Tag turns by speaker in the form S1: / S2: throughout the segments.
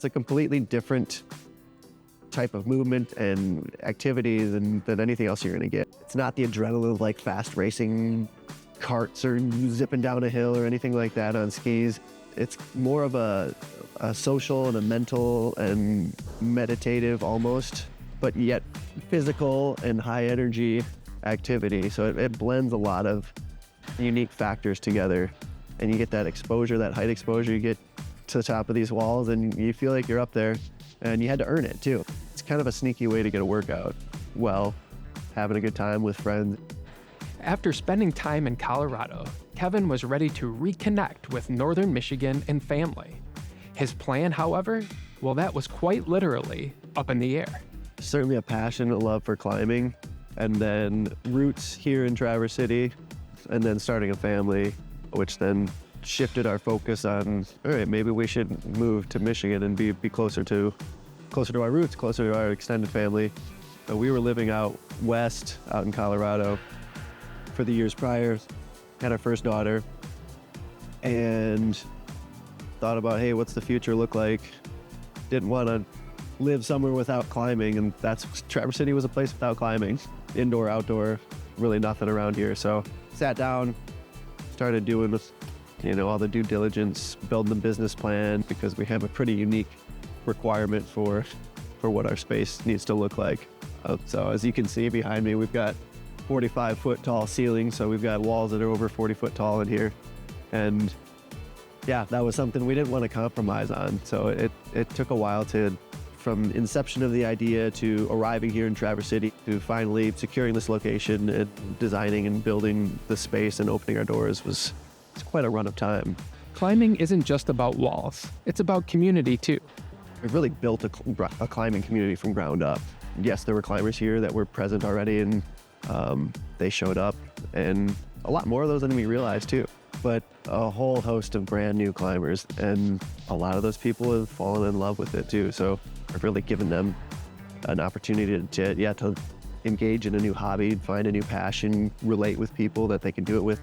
S1: it's a completely different type of movement and activity than anything else you're gonna get. It's not the adrenaline of like fast racing carts or zipping down a hill or anything like that on skis. It's more of a social and a mental and meditative almost, but yet physical and high energy activity. So it blends a lot of unique factors together, and you get that exposure, that height exposure. You get to the top of these walls and you feel like you're up there, and you had to earn it too. It's kind of a sneaky way to get a workout while having a good time with friends.
S2: After spending time in Colorado, Kevin was ready to reconnect with Northern Michigan and family. His plan, however, well, that was quite literally up in the air.
S1: Certainly a passion, a love for climbing, and then roots here in Traverse City, and then starting a family, which then shifted our focus on, all right, maybe we should move to Michigan and be closer to our roots, closer to our extended family. We were living out west, out in Colorado for the years prior, had our first daughter, and thought about, hey, what's the future look like? Didn't want to live somewhere without climbing, and Traverse City was a place without climbing. Indoor, outdoor, really nothing around here. So sat down, started doing all the due diligence, building the business plan, because we have a pretty unique requirement for what our space needs to look like. So as you can see behind me, we've got 45-foot tall ceilings, so we've got walls that are over 40 foot tall in here. And yeah, that was something we didn't want to compromise on. So it took a while from inception of the idea to arriving here in Traverse City to finally securing this location and designing and building the space and opening our doors it's quite a run of time.
S2: Climbing isn't just about walls, it's about community too.
S1: We've really built a climbing community from ground up. Yes, there were climbers here that were present already, and they showed up, and a lot more of those than we realized too. But a whole host of brand new climbers, and a lot of those people have fallen in love with it too. So I've really given them an opportunity to engage in a new hobby, find a new passion, relate with people that they can do it with.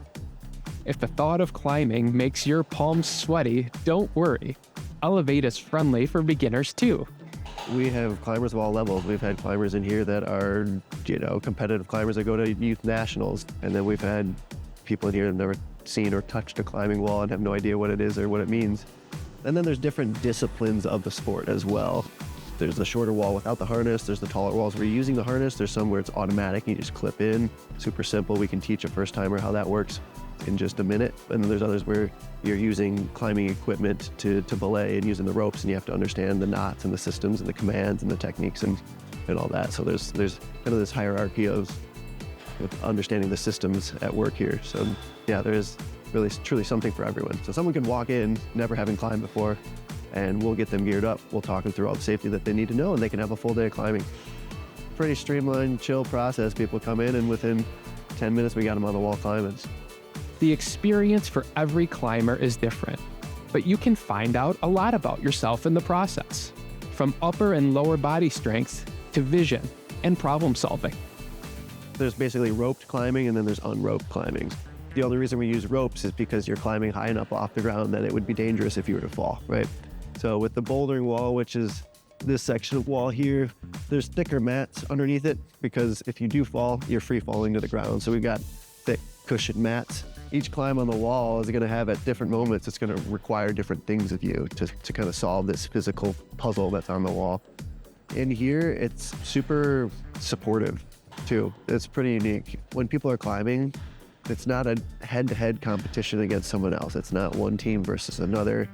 S2: If the thought of climbing makes your palms sweaty, don't worry. Elev8 is friendly for beginners too.
S1: We have climbers of all levels. We've had climbers in here that are, competitive climbers that go to youth nationals. And then we've had people in here that have never seen or touched a climbing wall and have no idea what it is or what it means. And then there's different disciplines of the sport as well. There's the shorter wall without the harness. There's the taller walls where you're using the harness. There's some where it's automatic and you just clip in. Super simple. We can teach a first timer how that works in just a minute. And then there's others where you're using climbing equipment to belay and using the ropes, and you have to understand the knots and the systems and the commands and the techniques and all that. So there's kind of this hierarchy of understanding the systems at work here. So yeah, there is really truly something for everyone. So someone can walk in never having climbed before, and we'll get them geared up. We'll talk them through all the safety that they need to know, and they can have a full day of climbing. Pretty streamlined, chill process. People come in, and within 10 minutes, we got them on the wall climbing.
S2: The experience for every climber is different, but you can find out a lot about yourself in the process, from upper and lower body strengths to vision and problem solving.
S1: There's basically roped climbing, and then there's unroped climbing. The only reason we use ropes is because you're climbing high enough off the ground that it would be dangerous if you were to fall, right? So with the bouldering wall, which is this section of wall here, there's thicker mats underneath it, because if you do fall, you're free falling to the ground. So we've got thick cushioned mats. Each climb on the wall is going to have, at different moments, it's going to require different things of you to kind of solve this physical puzzle that's on the wall. In here, it's super supportive too. It's pretty unique. When people are climbing, it's not a head-to-head competition against someone else. It's not one team versus another.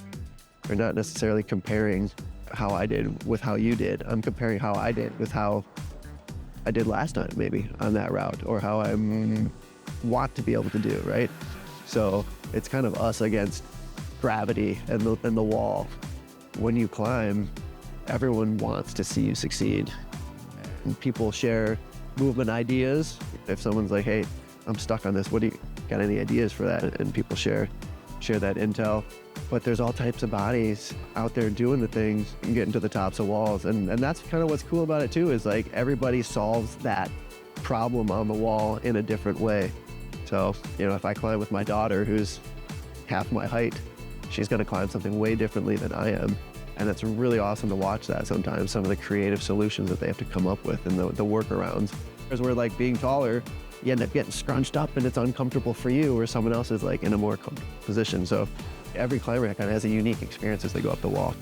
S1: We're not necessarily comparing how I did with how you did. I'm comparing how I did with how I did last time, maybe, on that route, or how I want to be able to do, right? So it's kind of us against gravity and the wall. When you climb, everyone wants to see you succeed. And people share movement ideas. If someone's like, hey, I'm stuck on this, what do you got any ideas for that? And people share that intel. But there's all types of bodies out there doing the things and getting to the tops of walls. And that's kind of what's cool about it too, is like everybody solves that problem on the wall in a different way. So, if I climb with my daughter, who's half my height, she's gonna climb something way differently than I am. And it's really awesome to watch that sometimes, some of the creative solutions that they have to come up with and the workarounds. Because we're like being taller, you end up getting scrunched up and it's uncomfortable for you, or someone else is like in a more comfortable position. So every climber kind of has a unique experience as they go up the wall.